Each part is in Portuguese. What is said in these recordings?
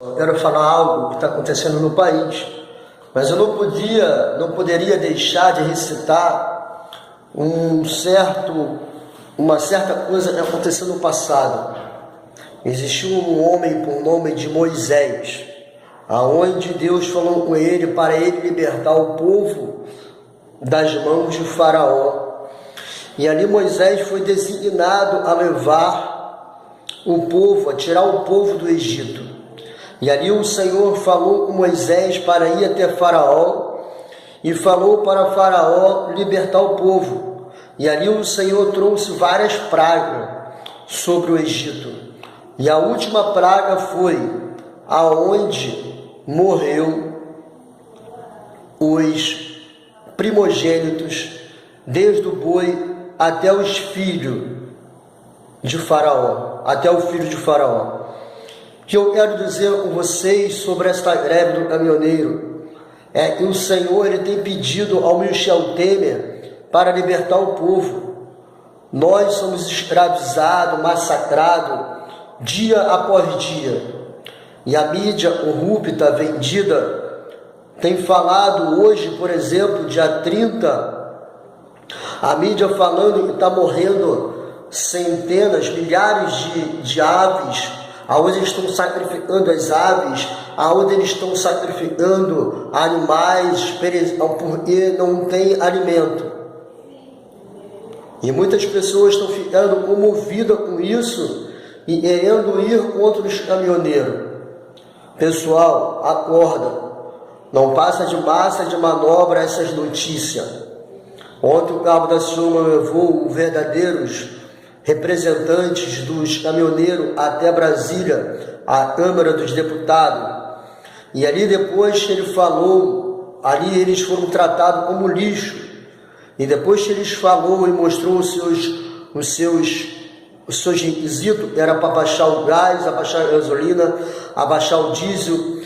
Eu quero falar algo que está acontecendo no país, mas eu não poderia deixar de recitar uma certa coisa que aconteceu no passado. Existiu um homem por nome de Moisés, aonde Deus falou com ele para ele libertar o povo das mãos de Faraó. E ali Moisés foi designado a levar o povo, a tirar o povo do Egito. E ali o Senhor falou com Moisés para ir até Faraó e falou para Faraó libertar o povo. E ali o Senhor trouxe várias pragas sobre o Egito. E a última praga foi aonde morreu os primogênitos, desde o boi até os filhos de Faraó, até o filho de Faraó. O que eu quero dizer com vocês sobre esta greve do caminhoneiro é que o Senhor ele tem pedido ao Michel Temer para libertar o povo. Nós somos escravizados, massacrados, dia após dia. E a mídia corrupta, vendida, tem falado hoje, por exemplo, dia 30, a mídia falando que está morrendo centenas, milhares de aves, aonde eles estão sacrificando as aves, aonde eles estão sacrificando animais, porque não tem alimento. E muitas pessoas estão ficando comovidas com isso e querendo ir contra os caminhoneiros. Pessoal, acorda. Não passa de massa de manobra essas notícias. Ontem o Cabo da Ciúma levou verdadeiros representantes dos caminhoneiros até Brasília, a Câmara dos Deputados. E ali depois que ele falou, ali eles foram tratados como lixo. E depois que eles falou e mostrou os seus requisitos, era para abaixar o gás, abaixar a gasolina, abaixar o diesel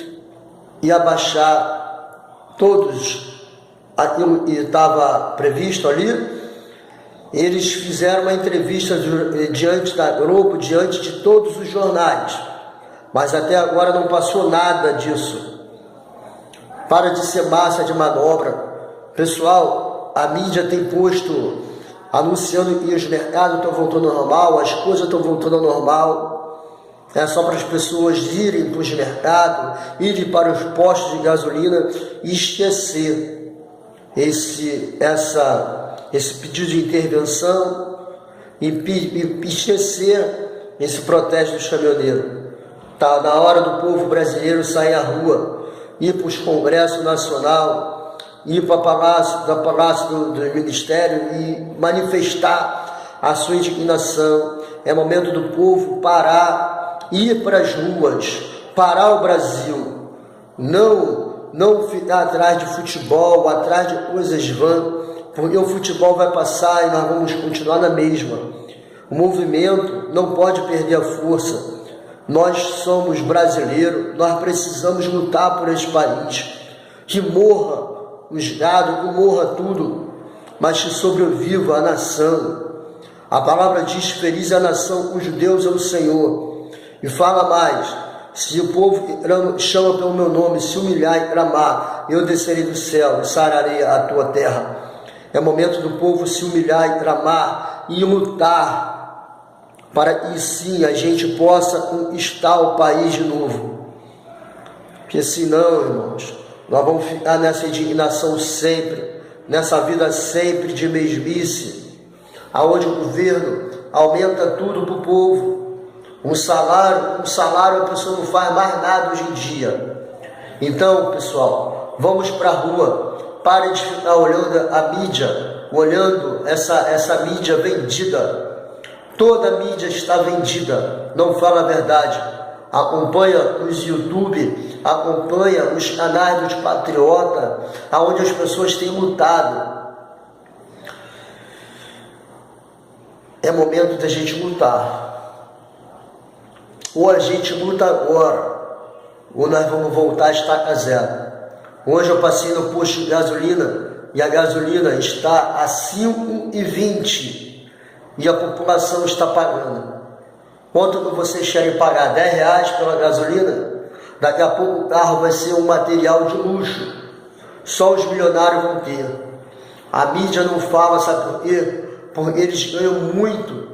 e abaixar todos aquilo que estava previsto ali. Eles fizeram uma entrevista diante da Globo, diante de todos os jornais, mas até agora não passou nada disso. Para de ser massa de manobra. Pessoal, a mídia tem posto, anunciando que os mercados estão voltando ao normal, as coisas estão voltando ao normal. É só para as pessoas irem para os mercados, irem para os postos de gasolina e esquecer esse pedido de intervenção e esquecer esse protesto dos caminhoneiros. Está na hora do povo brasileiro sair à rua, ir para os congressos nacional, ir para o palácio do ministério e manifestar a sua indignação. É momento do povo parar, ir para as ruas, parar o Brasil, não ficar atrás de futebol, atrás de coisas vãs, porque o futebol vai passar e nós vamos continuar na mesma. O movimento não pode perder a força. Nós somos brasileiros, nós precisamos lutar por esse país. Que morra os gados, que morra tudo, mas que sobreviva a nação. A palavra diz: feliz é a nação cujo Deus é o Senhor. E fala mais: se o povo chama pelo meu nome, se humilhar e clamar, eu descerei do céu e sararei a tua terra. É momento do povo se humilhar e clamar e lutar para que sim a gente possa conquistar o país de novo. Porque senão, irmãos, nós vamos ficar nessa indignação sempre, nessa vida sempre de mesmice, aonde o governo aumenta tudo para o povo. Um salário a pessoa não faz mais nada hoje em dia. Então, pessoal, vamos para a rua. Pare de ficar olhando a mídia, olhando essa mídia vendida. Toda a mídia está vendida, não fala a verdade. Acompanha os YouTube, acompanha os canais dos patriotas, onde as pessoas têm lutado. É momento da gente lutar. Ou a gente luta agora, ou nós vamos voltar a estaca zero. Hoje eu passei no posto de gasolina e a gasolina está a 5,20 e a população está pagando. Quanto que vocês querem pagar? R$10 pela gasolina? Daqui a pouco o carro vai ser um material de luxo. Só os milionários vão ter. A mídia não fala, sabe por quê? Porque eles ganham muito.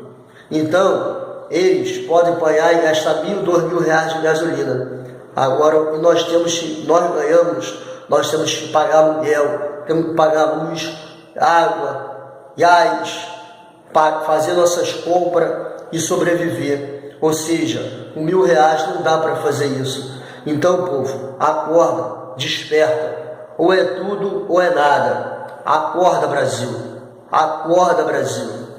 Então, eles podem apanhar e gastar R$1.000, R$2.000 de gasolina. Agora, o que nós ganhamos, nós temos que pagar aluguel, temos que pagar luz, água, gás, fazer nossas compras e sobreviver. Ou seja, com R$1.000 não dá para fazer isso. Então, povo, acorda, desperta. Ou é tudo ou é nada. Acorda, Brasil. Acorda, Brasil.